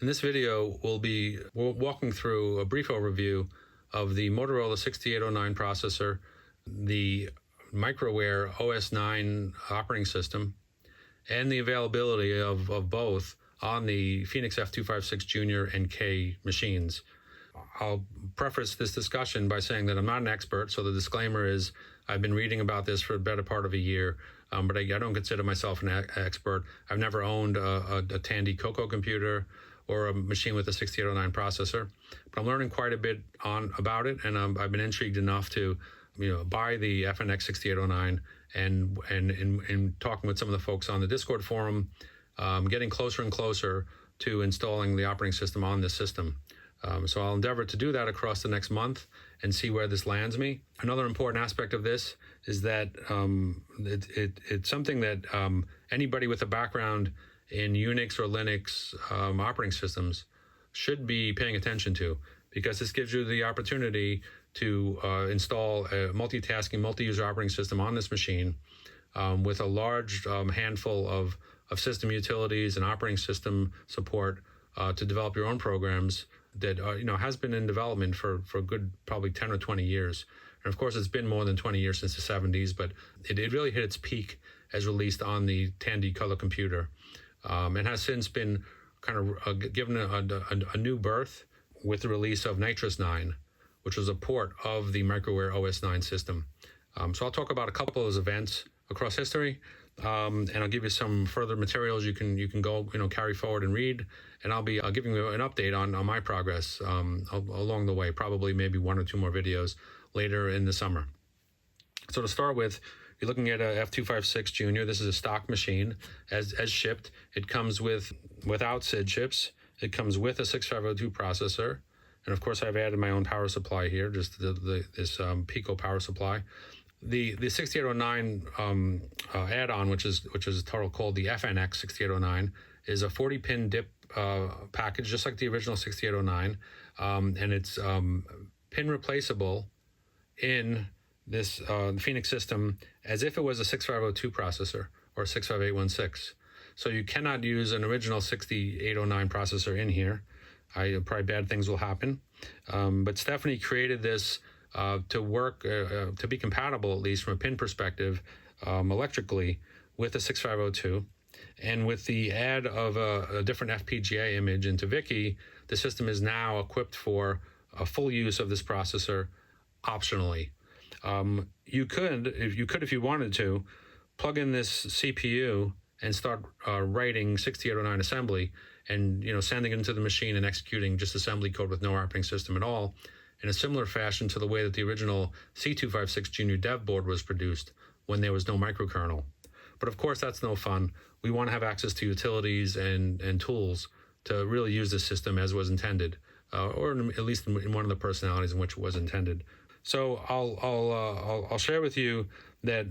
In this video, we'll be walking through a brief overview of the Motorola 6809 processor, the Microware OS9 operating system, and the availability of both on the Foenix F256 Jr and K machines. I'll preface this discussion by saying that I'm not an expert, so the disclaimer is I've been reading about this for the better part of a year, but I don't consider myself an expert. I've never owned a Tandy CoCo computer or a machine with a 6809 processor, but I'm learning quite a bit about it, and I've been intrigued enough to buy the FNX6809 and in talking with some of the folks on the Discord forum, getting closer and closer to installing the operating system on this system. So I'll endeavor to do that across the next month and see where this lands me. Another important aspect of this is that it's something that anybody with a background in Unix or Linux operating systems should be paying attention to, because this gives you the opportunity to install a multitasking, multi-user operating system on this machine with a large handful of system utilities and operating system support to develop your own programs that has been in development for a good probably 10 or 20 years. And of course, it's been more than 20 years since the 70s, but it really hit its peak as released on the Tandy color computer, and has since been kind of given a new birth with the release of NitrOS-9, which was a port of the Microware OS9 system. So I'll talk about a couple of those events across history, and I'll give you some further materials you can go carry forward and read, and I'll be giving you an update on my progress along the way, probably maybe one or two more videos later in the summer. So to start with, you're looking at a F256 Jr. This is a stock machine as shipped. It comes without SID chips. It comes with a 6502 processor. And of course, I've added my own power supply here, just this Pico power supply. The 6809 add-on, which is total called the FNX6809, is a 40-pin DIP package, just like the original 6809, and it's pin replaceable in this Foenix system as if it was a 6502 processor or 65816. So you cannot use an original 6809 processor in here. Probably bad things will happen. But Stephanie created this to work, to be compatible, at least from a pin perspective, electrically with the 6502. And with the add of a different FPGA image into Wiki, the system is now equipped for a full use of this processor optionally. You could, if you wanted to, plug in this CPU and start writing 6809 assembly and sending it into the machine and executing just assembly code with no operating system at all, in a similar fashion to the way that the original C256 Jr dev board was produced when there was no microkernel. But of course, that's no fun. We want to have access to utilities and tools to really use this system as was intended, or at least in one of the personalities in which it was intended. So I'll share with you that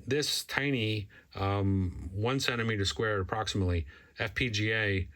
this tiny 1 centimeter squared approximately FPGA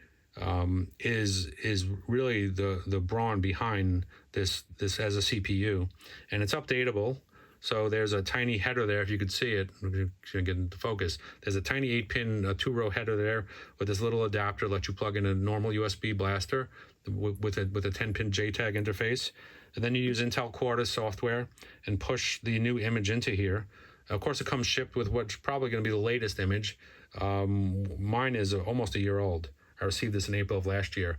is really the brawn behind this as a CPU, and it's updatable. So there's a tiny header there, if you could see it, if you should get into focus. There's a tiny 8-pin 2-row header there with this little adapter that lets you plug in a normal USB blaster with a 10-pin JTAG interface. And then you use Intel Quartus software and push the new image into here. Of course, it comes shipped with what's probably going to be the latest image. Mine is almost a year old. I received this in April of last year.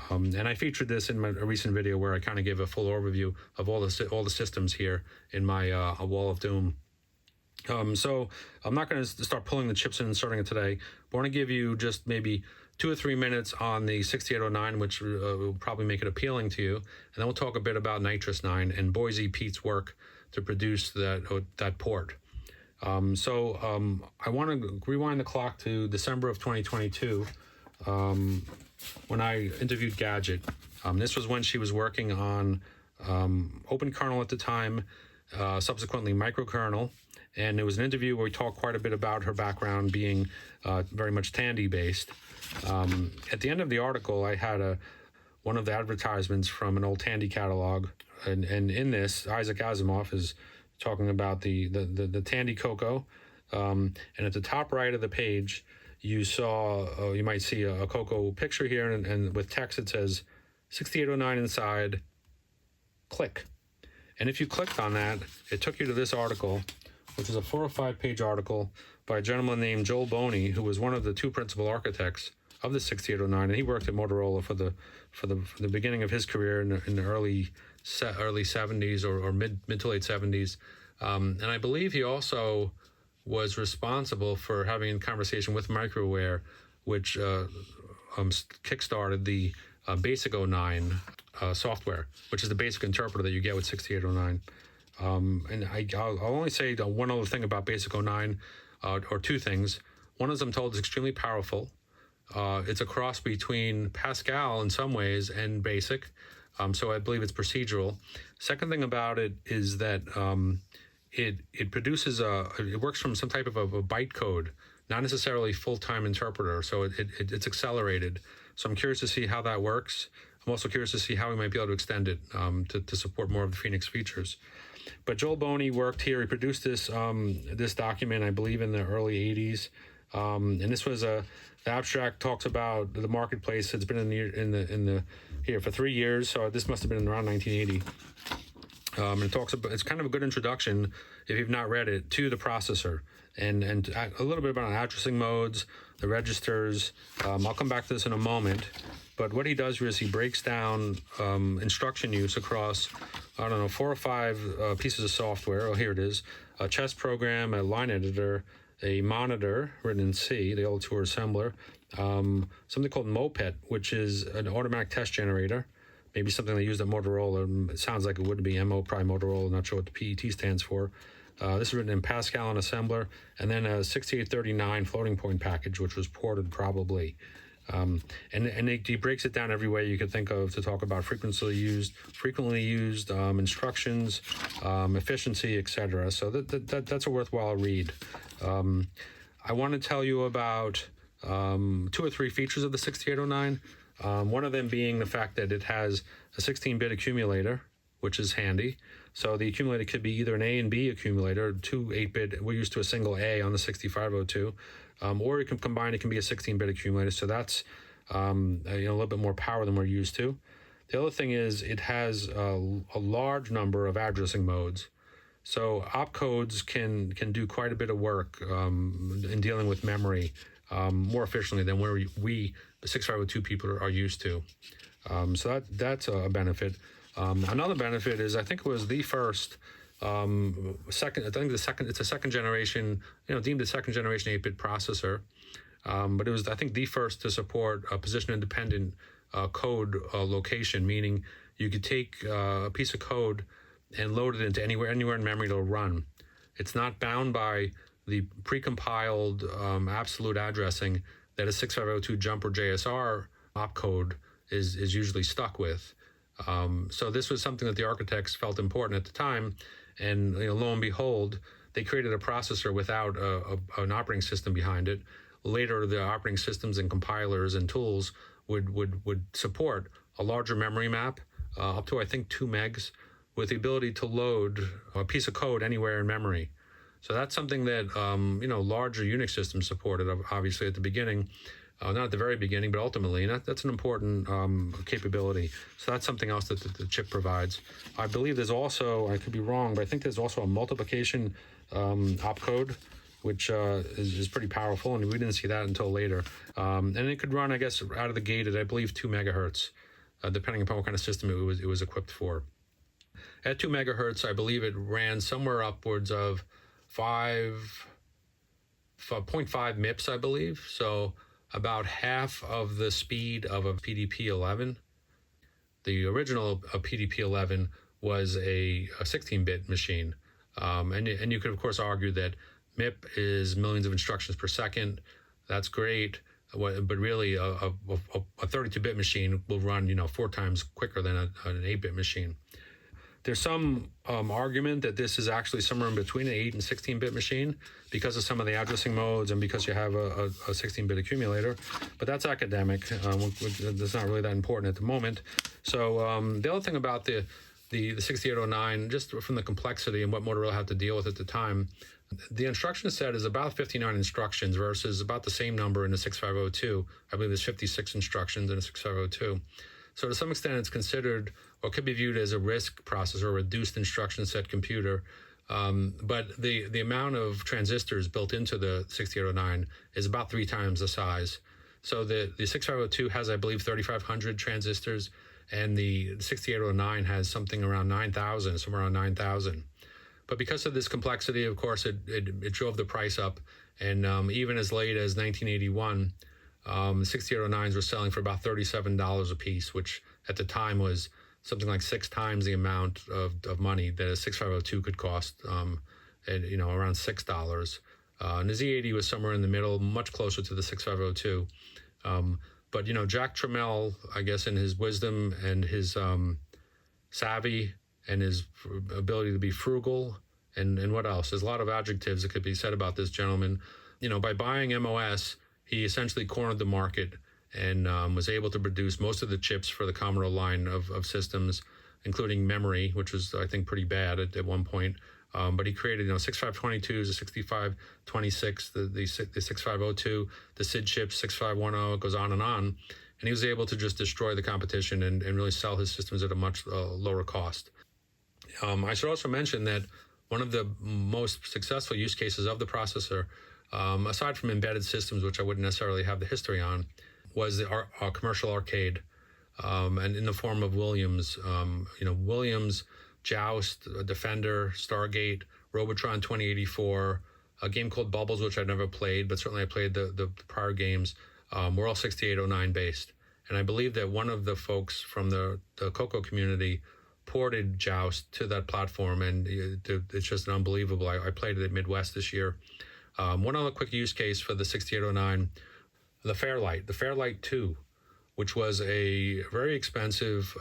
And I featured this in a recent video where I kind of gave a full overview of all the systems here in my Wall of Doom. So I'm not going to start pulling the chips in and inserting it today, but I want to give you just maybe 2 or 3 minutes on the 6809, which will probably make it appealing to you. And then we'll talk a bit about NitrOS-9 and Boisy Pitre's work to produce that port. I want to rewind the clock to December of 2022 when I interviewed Gadget. This was when she was working on OpenKernel at the time, subsequently microkernel. And it was an interview where we talked quite a bit about her background being very much Tandy based. At the end of the article, I had one of the advertisements from an old Tandy catalog, and in this, Isaac Asimov is talking about the Tandy CoCo, and at the top right of the page, you might see a CoCo picture here, and with text it says 6809 inside, click. And if you clicked on that, it took you to this article, which is a 4 or 5 page article by a gentleman named Joel Boney, who was one of the 2 principal architects of the 6809, and he worked at Motorola for the beginning of his career in the early 70s or mid to late 70s, and I believe he also was responsible for having a conversation with Microware, which kickstarted the Basic 09 software, which is the basic interpreter that you get with 6809. And I'll only say one other thing about Basic 09, or 2 things. One is, I'm told, it's extremely powerful. It's a cross between Pascal in some ways and Basic, so I believe it's procedural. Second thing about it is that it produces it works from some type of a bytecode, not necessarily full-time interpreter, so it's accelerated. So I'm curious to see how that works. I'm also curious to see how we might be able to extend it to support more of the Foenix features. But Joel Boney worked here. He produced this document, I believe, in the early 80s, and this was the abstract talks about the marketplace. It's been in the here for 3 years, so this must have been around 1980. It talks about, it's kind of a good introduction, if you've not read it, to the processor and a little bit about addressing modes, the registers. I'll come back to this in a moment. But what he does is he breaks down instruction use across, 4 or 5 pieces of software. Oh, here it is. A chess program, a line editor, a monitor written in C, the old 2 assembler, something called Mopet, which is an automatic test generator, maybe something they used at Motorola. It sounds like it would be probably Motorola, not sure what the PET stands for. This is written in Pascal and assembler, and then a 6839 floating point package, which was ported probably. And he breaks it down every way you could think of to talk about frequently used instructions, efficiency, etc. So that's a worthwhile read. I want to tell you about 2 or 3 features of the 6809. One of them being the fact that it has a 16-bit accumulator, which is handy. So the accumulator could be either an A and B accumulator, 2 8-bit. We're used to a single A on the 6502, or it can combine. It can be a 16-bit accumulator. So that's a little bit more power than we're used to. The other thing is it has a large number of addressing modes. So opcodes can do quite a bit of work in dealing with memory more efficiently than where we the 6502 people are used to. So that's a benefit. Another benefit is, I think it was the first, it's a second generation, deemed a second generation 8-bit processor. But it was, I think, the first to support a position independent code location, meaning you could take a piece of code and load it into anywhere in memory it'll run. It's not bound by the precompiled absolute addressing that a 6502 jump or JSR opcode is usually stuck with. So this was something that the architects felt important at the time, and lo and behold, they created a processor without an operating system behind it. Later, the operating systems and compilers and tools would support a larger memory map, up to I think 2 megs, with the ability to load a piece of code anywhere in memory. So that's something that larger Unix systems supported, obviously at the beginning. Not at the very beginning, but ultimately, and that's an important capability. So that's something else that the chip provides. I believe there's also, I could be wrong, but I think there's also a multiplication opcode, which is pretty powerful, and we didn't see that until later. And it could run, I guess, out of the gate at, I believe, 2 megahertz, depending upon what kind of system it was equipped for. At 2 megahertz, I believe it ran somewhere upwards of 5.5 MIPS, I believe. So about half of the speed of a PDP-11. The original PDP-11 was a 16-bit machine. And you could, of course, argue that MIP is millions of instructions per second. That's great. But really, a 32-bit machine will run 4 times quicker than an 8-bit machine. There's some argument that this is actually somewhere in between an 8 and 16-bit machine because of some of the addressing modes and because you have a 16-bit accumulator, but that's academic. That's not really that important at the moment. So the other thing about the the 6809, just from the complexity and what Motorola had to deal with at the time, the instruction set is about 59 instructions versus about the same number in the 6502. I believe there's 56 instructions in the 6502. So to some extent, it's considered or could be viewed as a RISC processor, a reduced instruction set computer. But the amount of transistors built into the 6809 is about 3 times the size. So the 6502 has, I believe, 3,500 transistors, and the 6809 has something around 9,000, somewhere around 9,000. But because of this complexity, of course, it drove the price up. And even as late as 1981, the 6809s were selling for about $37 a piece, which at the time was something like 6 times the amount of money that a 6502 could cost, at, around $6. And the Z80 was somewhere in the middle, much closer to the 6502. But, Jack Tramiel, I guess, in his wisdom and his savvy and his ability to be frugal, and what else? There's a lot of adjectives that could be said about this gentleman. By buying MOS, he essentially cornered the market and was able to produce most of the chips for the Commodore line of systems, including memory, which was, I think, pretty bad at one point. But he created, 6522s, the 6526, the 6502, the SID chips, 6510, it goes on. And he was able to just destroy the competition and really sell his systems at a much lower cost. I should also mention that one of the most successful use cases of the processor, aside from embedded systems, which I wouldn't necessarily have the history on, was the commercial arcade, and in the form of Williams. Williams, Joust, Defender, Stargate, Robotron 2084, a game called Bubbles, which I've never played, but certainly I played the prior games, were all 6809 based. And I believe that one of the folks from the CoCo community ported Joust to that platform, and it's just unbelievable. I played it at Midwest this year. One other quick use case for the 6809, the Fairlight 2, which was a very expensive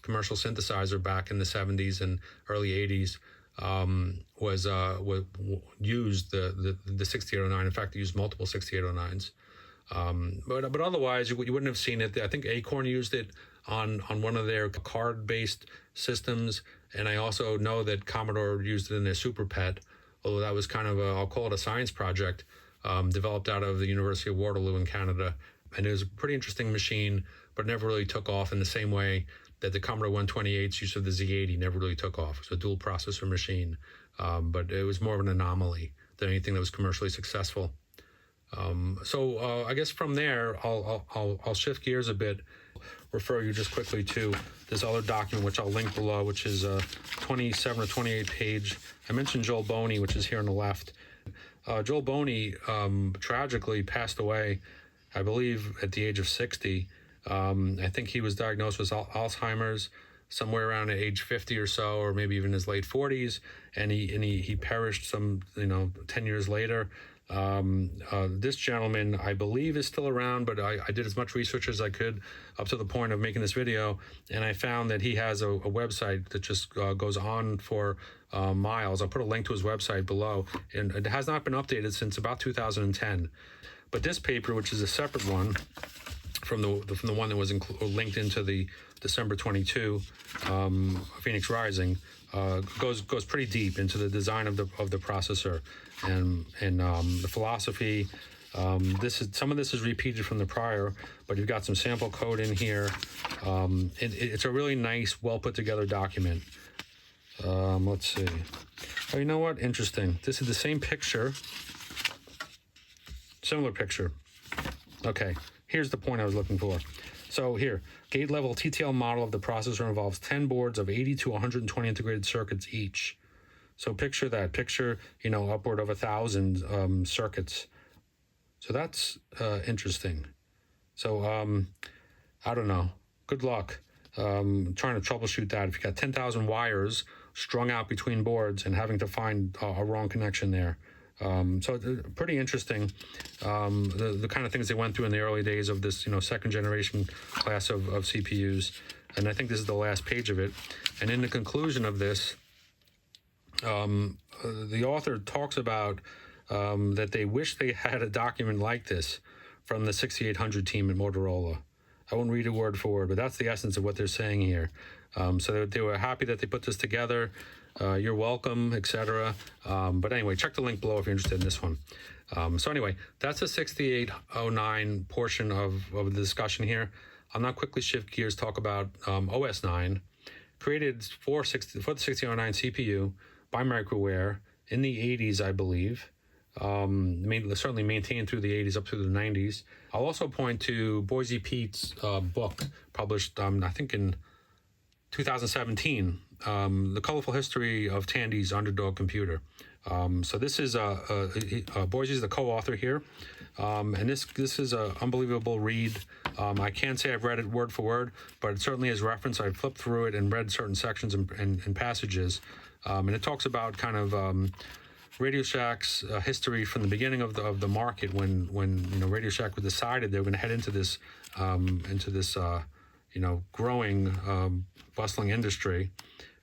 commercial synthesizer back in the 70s and early 80s, was used the 6809. In fact, it used multiple 6809s. But otherwise, you wouldn't have seen it. I think Acorn used it on one of their card-based systems, and I also know that Commodore used it in their Super Pet, although that was kind of I'll call it a science project, developed out of the University of Waterloo in Canada. And it was a pretty interesting machine, but never really took off in the same way that the Commodore 128's use of the Z80 never really took off. It was a dual processor machine, but it was more of an anomaly than anything that was commercially successful. So I guess from there, I'll shift gears a bit, refer you just quickly to this other document, which I'll link below, which is a 27 or 28 page. I mentioned Joel Boney, which is here on the left. Joel Boney tragically passed away, I believe, at the age of 60. I think he was diagnosed with Alzheimer's somewhere around age 50 or so, or maybe even his late 40s, and he perished some 10 years later. This gentleman, I believe, is still around, but I did as much research as I could up to the point of making this video, and I found that he has a website that just goes on for miles. I'll put a link to his website below, and it has not been updated since about 2010. But this paper, which is a separate one from the one that was linked into the December 22 Phoenix Rising, goes pretty deep into the design of the processor and the philosophy. Some of this is repeated from the prior, but you've got some sample code in here. It's a really nice, well put together document. Let's see. Oh, you know what? Interesting. This is the same picture. Similar picture. Okay, here's the point I was looking for. So here, gate level TTL model of the processor involves 10 boards of 80 to 120 integrated circuits each. So picture that. Picture, upward of 1,000 circuits. So that's interesting. So I don't know. Good luck trying to troubleshoot that. If you got 10,000 wires strung out between boards and having to find a wrong connection there. So pretty interesting, the kind of things they went through in the early days of this, second generation class of CPUs. And I think this is the last page of it. And in the conclusion of this, the author talks about that they wish they had a document like this from the 6800 team at Motorola. I won't read it word for word, but that's the essence of what they're saying here. So they were happy that they put this together. You're welcome, etc. But anyway, check the link below if you're interested in this one. So anyway, that's the 6809 portion of the discussion here. I'll now quickly shift gears, talk about OS9, created for the 6809 CPU by Microware in the 80s, I believe. Certainly maintained through the 80s up through the 90s. I'll also point to Boisy Pitre's book, published, I think, in 2017, The Colorful History of Tandy's Underdog Computer. So this is Boisy's the co-author here, and this is an unbelievable read. I can't say I've read it word for word, but it certainly is reference. I've flipped through it and read certain sections and passages, and it talks about kind of Radio Shack's history from the beginning of the market when Radio Shack was decided they were going to head into this growing bustling industry.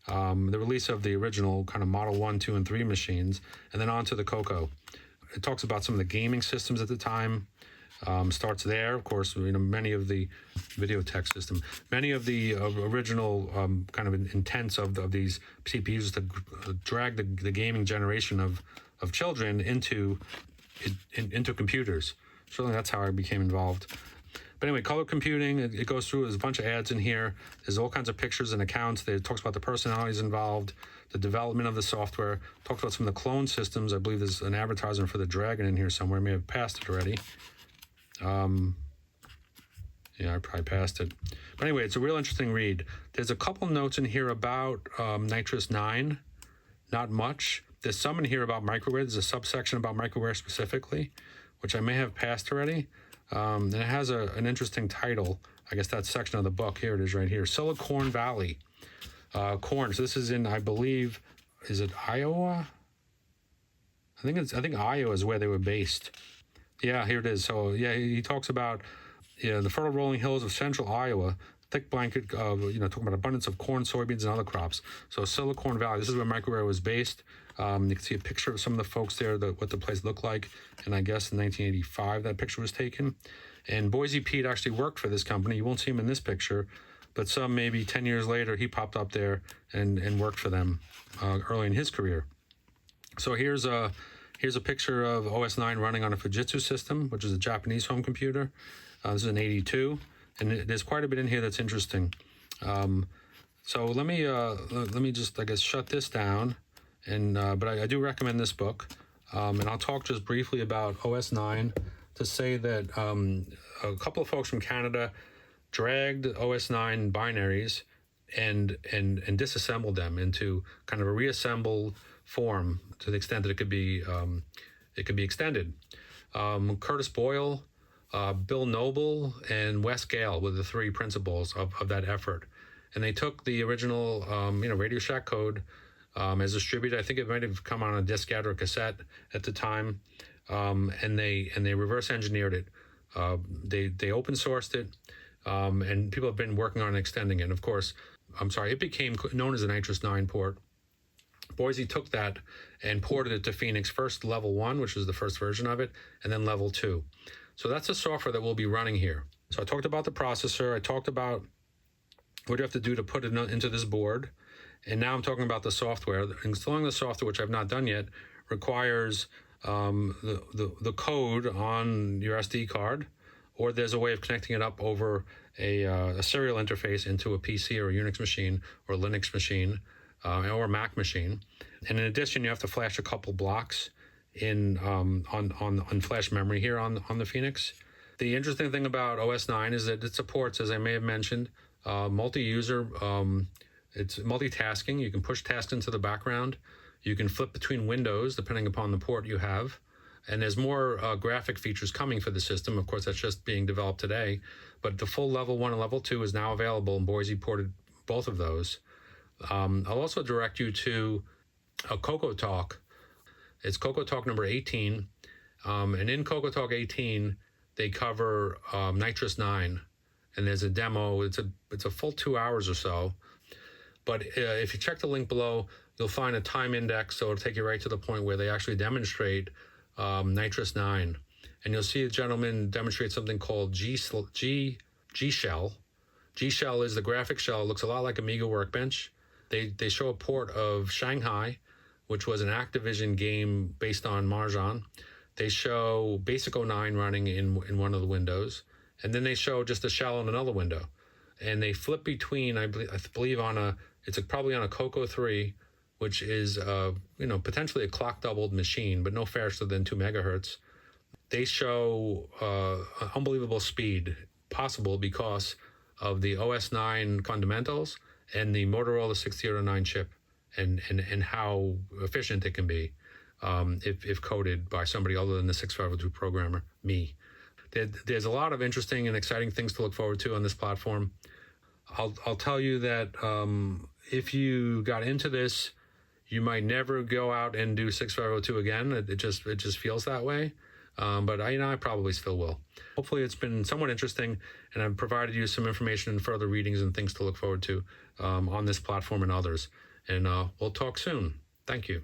The release of the original kind of Model 1, 2, and 3 machines, and then on to the CoCo. It talks about some of the gaming systems at the time. Starts there, of course, many of the video tech system, many of the original kind of intents of these CPUs to drag the gaming generation of children into computers. Certainly that's how I became involved. But anyway, color computing, it goes through, there's a bunch of ads in here. There's all kinds of pictures and accounts. It talks about the personalities involved, the development of the software, talks about some of the clone systems. I believe there's an advertisement for the Dragon in here somewhere. I may have passed it already. Yeah, I probably passed it. But anyway, it's a real interesting read. There's a couple notes in here about NitrOS-9, not much. There's some in here about Microware. There's a subsection about Microware specifically, which I may have passed already. And it has an interesting title. I guess that section of the book. Here it is right here. Silicon Valley. Corn. So this is in, I believe, is it Iowa? I think Iowa is where they were based. Yeah, here it is. So yeah, he talks about the fertile rolling hills of central Iowa, thick blanket of, talking about abundance of corn, soybeans, and other crops. So Silicon Valley, this is where Microware was based. You can see a picture of some of the folks there, what the place looked like. And I guess in 1985, that picture was taken. And Boisy Pitre actually worked for this company. You won't see him in this picture, but some maybe 10 years later, he popped up there and worked for them early in his career. So here's a picture of OS9 running on a Fujitsu system, which is a Japanese home computer. This is an 82, and there's quite a bit in here that's interesting. So let me just, I guess, shut this down. And but I do recommend this book, and I'll talk just briefly about OS9 to say that a couple of folks from Canada dragged OS9 binaries and disassembled them into kind of a reassembled form to the extent that it could be extended. Curtis Boyle, Bill Noble, and Wes Gale were the three principals of that effort, and they took the original Radio Shack code as distributed. I think it might have come on a diskette or a cassette at the time, and they reverse engineered it. They open sourced it, and people have been working on extending it. And of course, it became known as the NitrOS-9 port. Boisy took that and ported it to Foenix, first level 1, which was the first version of it, and then level 2. So that's the software that we'll be running here. So I talked about the processor. I talked about what you have to do to put it into this board. And now I'm talking about the software. Installing the software, which I've not done yet, requires the code on your SD card, or there's a way of connecting it up over a serial interface into a PC or a Unix machine or a Linux machine or a Mac machine. And in addition, you have to flash a couple blocks in on flash memory here on the Foenix. The interesting thing about OS9 is that it supports, as I may have mentioned, multi-user. It's multitasking. You can push tasks into the background. You can flip between windows depending upon the port you have. And there's more graphic features coming for the system. Of course, that's just being developed today. But the full level 1 and level 2 is now available, and Boisy ported both of those. I'll also direct you to a CoCo Talk. It's CoCo Talk number 18. And in CoCo Talk 18, they cover NitrOS-9. And there's a demo. It's a full 2 hours or so. But if you check the link below, you'll find a time index, so it'll take you right to the point where they actually demonstrate NitrOS-9. And you'll see a gentleman demonstrate something called G-Shell, G shell is the graphics shell. It looks a lot like Amiga Workbench. They show a port of Shanghai, which was an Activision game based on Mahjong. They show Basic 09 running in one of the windows, and then they show just a shell in another window. And they flip between, I believe it's probably on a CoCo 3, which is potentially a clock doubled machine, but no faster than 2 megahertz. They show unbelievable speed, possible because of the OS9 fundamentals and the Motorola 6809 chip, and how efficient it can be if coded by somebody other than the 6502 programmer, me. There's a lot of interesting and exciting things to look forward to on this platform. I'll tell you that if you got into this, you might never go out and do 6502 again. It just feels that way. But I probably still will. Hopefully it's been somewhat interesting, and I've provided you some information and further readings and things to look forward to on this platform and others. And we'll talk soon. Thank you.